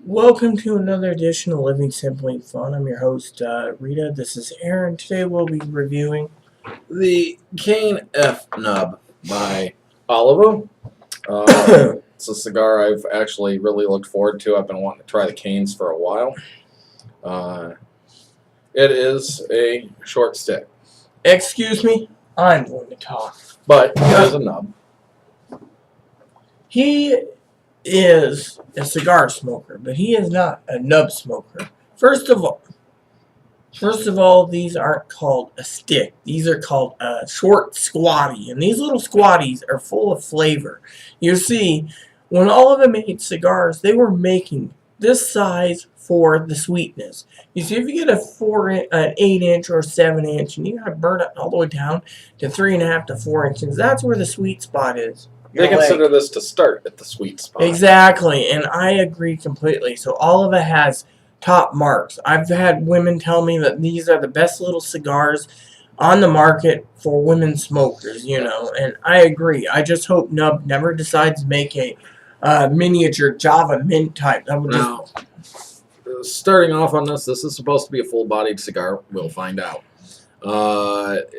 Welcome to another edition of Living Simply and Fun. I'm your host, Rita. This is Aaron. Today we'll be reviewing The Cain F Nub by Oliver. It's a cigar I've actually really looked forward to. I've been wanting to try the Cains for a while. It is a short stick, Excuse me, I'm going to talk. but it is a nub. He is a cigar smoker, but he is not a nub smoker. First of all, these aren't called a stick. These are called a short squatty, and these little squatties are full of flavor. You see, when Oliver made cigars, they were making this size for the sweetness. You see, if you get an 8-inch or 7-inch, and you gotta burn it all the way down to 3.5 to 4 inches, that's where the sweet spot is. They consider this to start at the sweet spot. Exactly, and I agree completely. So Oliver has top marks. I've had women tell me that these are the best little cigars on the market for women smokers, and I agree. I just hope Nub never decides to make a miniature Java Mint type. That would Now, starting off on this is supposed to be a full-bodied cigar. We'll find out.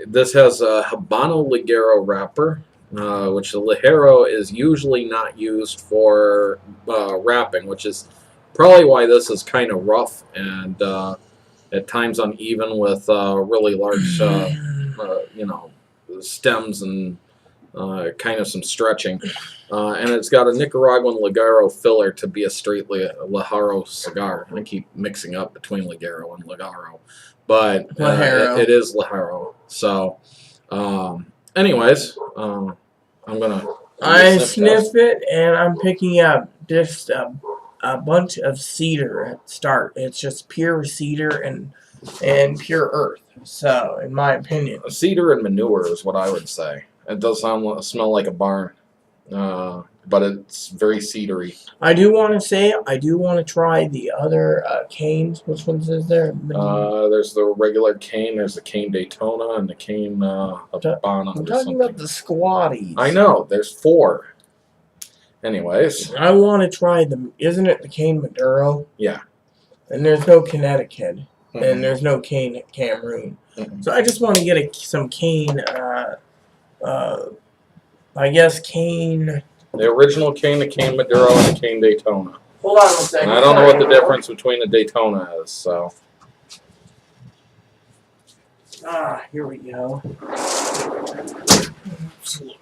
This has a Habano Ligero wrapper, which the Ligero is usually not used for wrapping, which is probably why this is kind of rough and at times uneven with really large, stems and kind of some stretching. And it's got a Nicaraguan Ligero filler to be a straight Ligero cigar. I keep mixing up between Ligero and Ligero, but it is Ligero. So, anyways, I'm gonna. I sniff it, and I'm picking up just a bunch of cedar at start. It's just pure cedar and pure earth. So, in my opinion, Cedar and manure is what I would say. It does smell like a barn, but it's very cedary. I do want to try the other Cains. Which ones is there? There's the regular Cain, there's the Cain Daytona, and the Cain Habano. I'm talking about the squatties. I know, there's 4. Anyways. I want to try them. Isn't it the Cain Maduro? Yeah. And there's no Connecticut. And there's no Cain Cameroon. So I just want to get some Cain, I guess Cain. The original Cain, the Cain Maduro, and the Cain Daytona. Hold on a second. And I don't know what the difference between the Daytona is, so. Here we go. Let's look.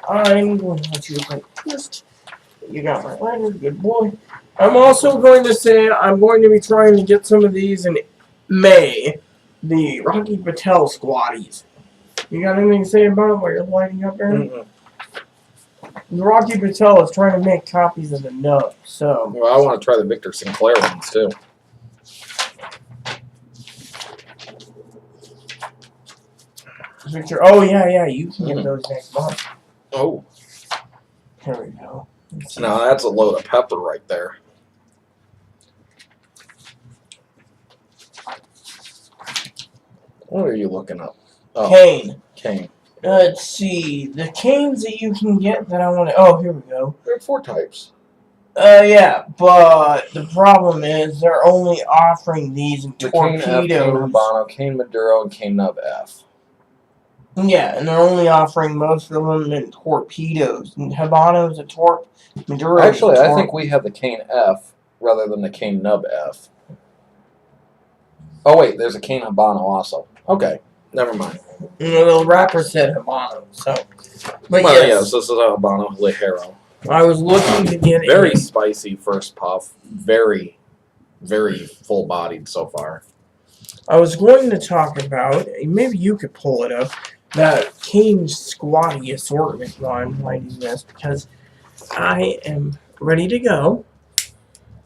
I'm going to let you look like twist. You got my lighter, good boy. I'm also going to say I'm going to be trying to get some of these in May. The Rocky Patel squatties. You got anything to say about it while you're lighting up there? The Rocky Patel is trying to make copies of the Nub, so. Well, I want to try the Victor Sinclair ones too. Victor, oh yeah, you can get those next month. Oh. Here we go. Now that's a load of pepper right there. What are you looking up? Oh, Cain. Let's see. The Cains that you can get that I want to. Oh, here we go. There are 4 types. Yeah, but the problem is they're only offering these in torpedoes. Cain F, Cain Habano, Cain Maduro, and Cain Nub F. Yeah, and they're only offering most of them in torpedoes. And Habano's a torp. Maduro's Actually, a torp. I think we have the Cain F rather than the Cain Nub F. Oh wait, there's a Cain Habano also. Okay, never mind. The rapper said Habano, so. But well, yes, this is a Habano Ligero. I was looking to get very spicy first puff, very, very full-bodied so far. I was going to talk about, maybe you could pull it up, that Cain Squatty assortment while I'm lighting this, because I am ready to go.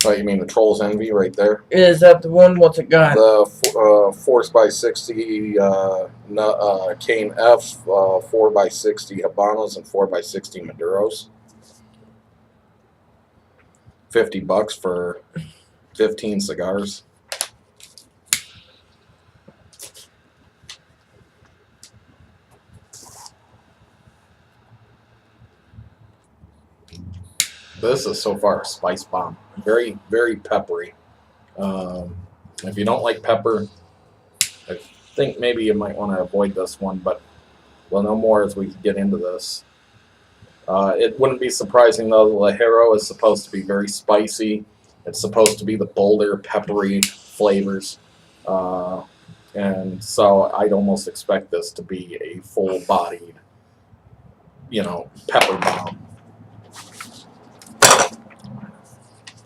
Oh, you mean the Troll's Envy right there? Is that the one? What's it got? The 4x60 Cain F, 4x60 Habanos, and 4x60 Maduros. $50 for 15 cigars. This is so far a spice bomb. Very, very peppery. If you don't like pepper, I think maybe you might want to avoid this one, but we'll know more as we get into this. It wouldn't be surprising, though, the Ligero is supposed to be very spicy. It's supposed to be the bolder, peppery flavors. And so I'd almost expect this to be a full-bodied, pepper bomb.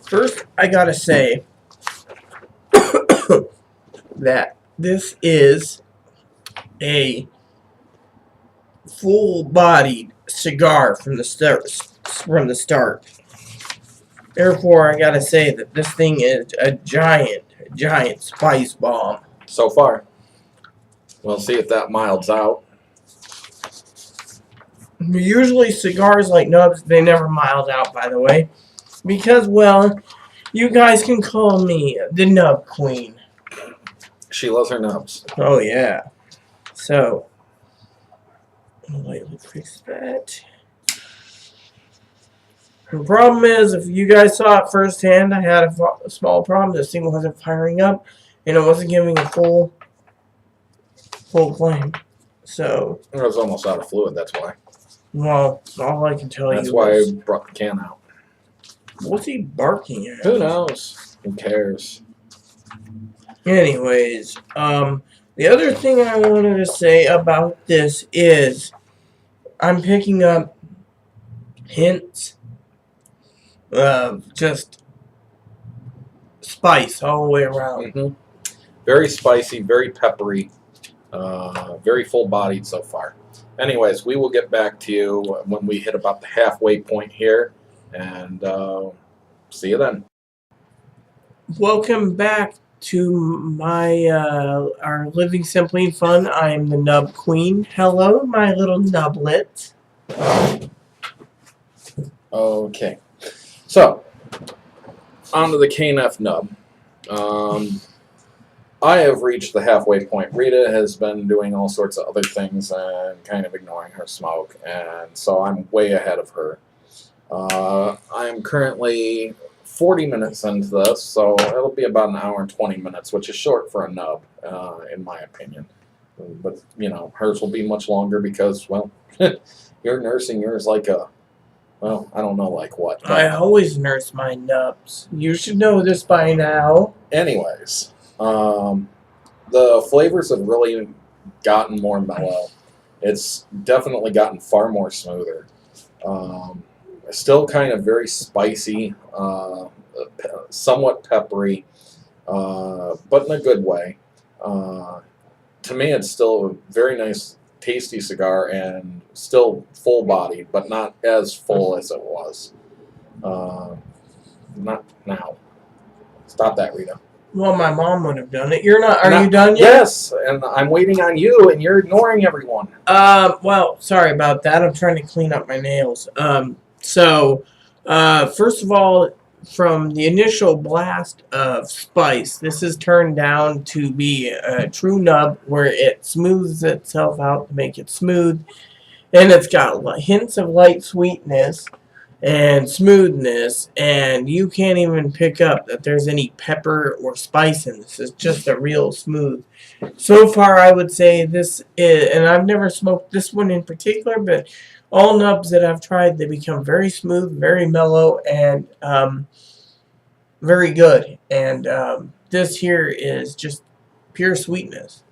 First, I gotta say that this is a full-bodied cigar from the start. Therefore, I gotta say that this thing is a giant spice bomb. So far. We'll see if that milds out. Usually cigars like nubs, they never mild out, by the way. Because, well, you guys can call me the nub queen. She loves her nubs. Oh, yeah. So, lightly fix that. The problem is, if you guys saw it firsthand, I had a small problem. This thing wasn't firing up, and it wasn't giving a full flame. So, it was almost out of fluid, that's why. Well, all I can tell you is... That's why I brought the can out. What's he barking at? Who knows? Who cares? Anyways, the other thing I wanted to say about this is I'm picking up hints of just spice all the way around. Mm-hmm. Very spicy, very peppery, very full-bodied so far. Anyways, we will get back to you when we hit about the halfway point here, and see you then. Welcome back to my our Living Simply and Fun. I am the Nub Queen. Hello, my little nublet. Okay, so on to the Cain F nub. I have reached the halfway point. Rita has been doing all sorts of other things and kind of ignoring her smoke, and so I'm way ahead of her. I am currently 40 minutes into this, so it'll be about an hour and 20 minutes, which is short for a nub, in my opinion. But, hers will be much longer because, well, you're nursing yours like a, well, I don't know like what. But I always nurse my nubs. You should know this by now. anyways, the flavors have really gotten more mellow. It's definitely gotten far more smoother. Still kind of very spicy, somewhat peppery, but in a good way. To me, it's still a very nice, tasty cigar and still full-bodied, but not as full as it was. Not now. Stop that, Rita. Well, my mom would have done it. You're not. Are you done yet? Yes, and I'm waiting on you, and you're ignoring everyone. Well, sorry about that. I'm trying to clean up my nails. First of all, from the initial blast of spice, this is turned down to be a true nub where it smooths itself out to make it smooth. And it's got hints of light sweetness and smoothness, and you can't even pick up that there's any pepper or spice in this. It's just a real smooth. So far, I would say this is, and I've never smoked this one in particular, but all nubs that I've tried, they become very smooth, very mellow, and very good. And this here is just pure sweetness.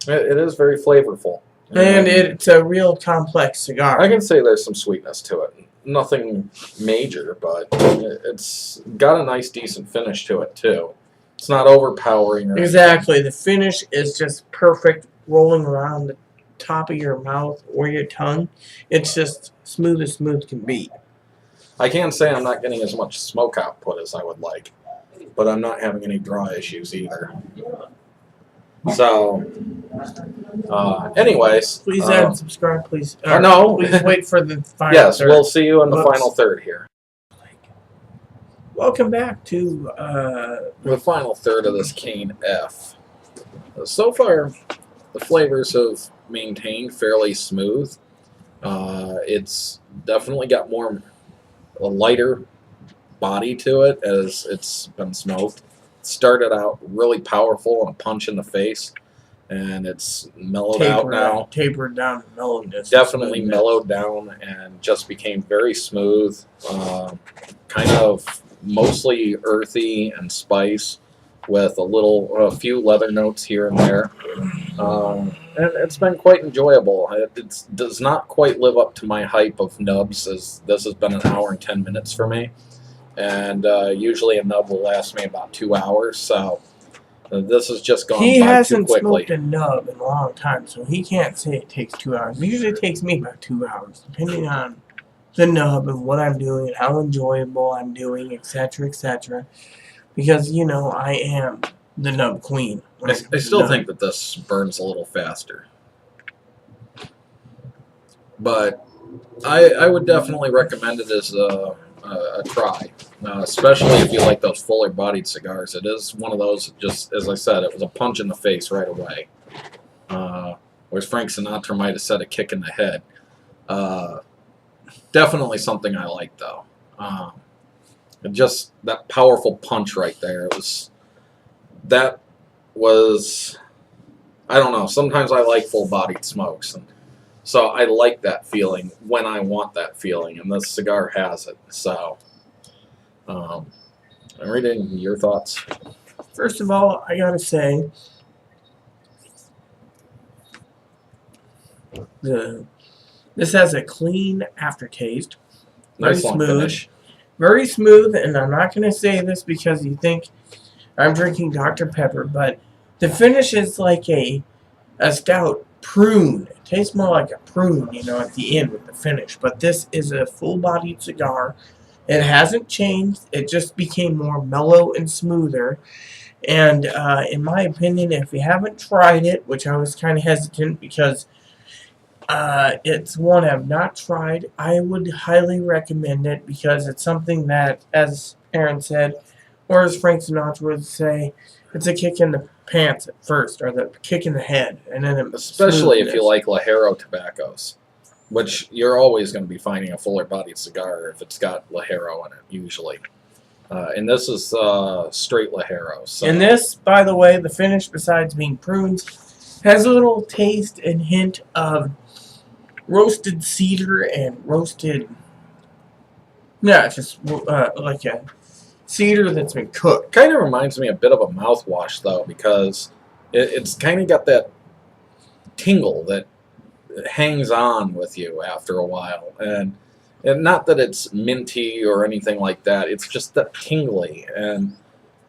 It is very flavorful. And it's a real complex cigar. I can say there's some sweetness to it. Nothing major, but it's got a nice, decent finish to it, too. It's not overpowering. Exactly. The finish is just perfect, rolling around the top of your mouth or your tongue. It's just smooth as smooth can be. I can say I'm not getting as much smoke output as I would like, but I'm not having any draw issues either. So, anyways. Please add and subscribe, please. No. Please wait for the final yes, third. we'll see you in the final third here. Welcome back to the final third of this Cain F. So far, the flavors have maintained fairly smooth. It's definitely got a lighter body to it as it's been smoked. It started out really powerful and a punch in the face, and it's mellowed out now. Tapered down to mellowness. Definitely mellowed down and just became very smooth, kind of mostly earthy and spice with a few leather notes here and there. And it's been quite enjoyable. It does not quite live up to my hype of nubs, as this has been an hour and 10 minutes for me. And usually a nub will last me about 2 hours, so this has just gone by too quickly. He hasn't smoked a nub in a long time, so he can't say it takes 2 hours. Usually it takes me about 2 hours, depending on the nub and what I'm doing and how enjoyable I'm doing, etc., etc. Because, you know, I am the nub queen. I still think that this burns a little faster. But I would definitely recommend it as a try, especially if you like those fuller-bodied cigars. It is one of those, just as I said, it was a punch in the face right away. Whereas Frank Sinatra might have said a kick in the head. Definitely something I like, though. Just that powerful punch right there. That was, I don't know, sometimes I like full-bodied smokes, and so I like that feeling when I want that feeling, and this cigar has it. So, I'm reading your thoughts. First of all, I gotta say, this has a clean aftertaste. Nice long finish. Very smooth, and I'm not gonna say this because you think I'm drinking Dr. Pepper, but the finish is like a stout prune. It tastes more like a prune, you know, at the end with the finish. But this is a full-bodied cigar. It hasn't changed. It just became more mellow and smoother. And in my opinion, if you haven't tried it, which I was kind of hesitant because it's one I've not tried, I would highly recommend it because it's something that, as Aaron said, or as Frank Sinatra would say, it's a kick in the pants at first, or the kick in the head, and then especially if you like Ligero tobaccos, which you're always going to be finding a fuller-bodied cigar if it's got Ligero in it, usually. And this is straight Ligero. So. And this, by the way, the finish, besides being prunes, has a little taste and hint of roasted cedar and roasted, just like a cedar that's been cooked. Kind of reminds me a bit of a mouthwash, though, because it's kind of got that tingle that hangs on with you after a while. And not that it's minty or anything like that. It's just that tingly. And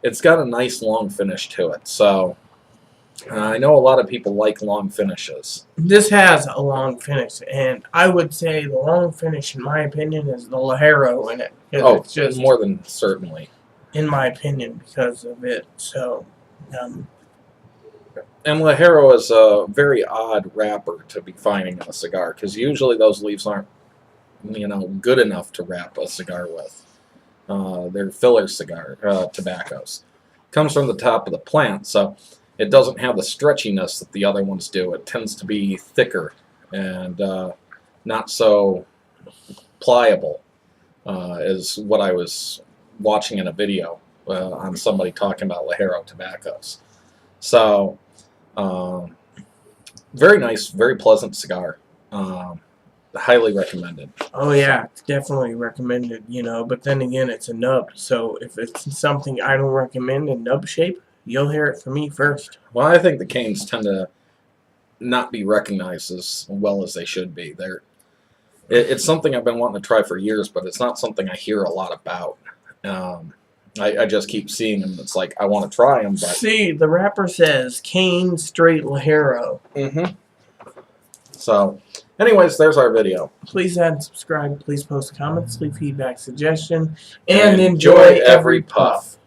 it's got a nice long finish to it. So I know a lot of people like long finishes. This has a long finish. And I would say the long finish, in my opinion, is the Ligero in it. Oh, it's just, more than certainly. In my opinion, because of it. So, and Ligero is a very odd wrapper to be finding in a cigar, because usually those leaves aren't, good enough to wrap a cigar with. They're filler cigar tobaccos. Comes from the top of the plant, so it doesn't have the stretchiness that the other ones do. It tends to be thicker and not so pliable, is what I was watching in a video on somebody talking about Ligero tobaccos. So, very nice, very pleasant cigar. Highly recommended. Oh yeah, it's definitely recommended, but then again, it's a nub, so if it's something I don't recommend in nub shape, you'll hear it from me first. Well, I think the Cains tend to not be recognized as well as they should be. It's something I've been wanting to try for years, but it's not something I hear a lot about. I just keep seeing them. It's like, I want to try them, but... See, the wrapper says Cain Straight Ligero. Mm-hmm. So, anyways, there's our video. Please add and subscribe. Please post comments, leave feedback, suggestion, and enjoy every puff.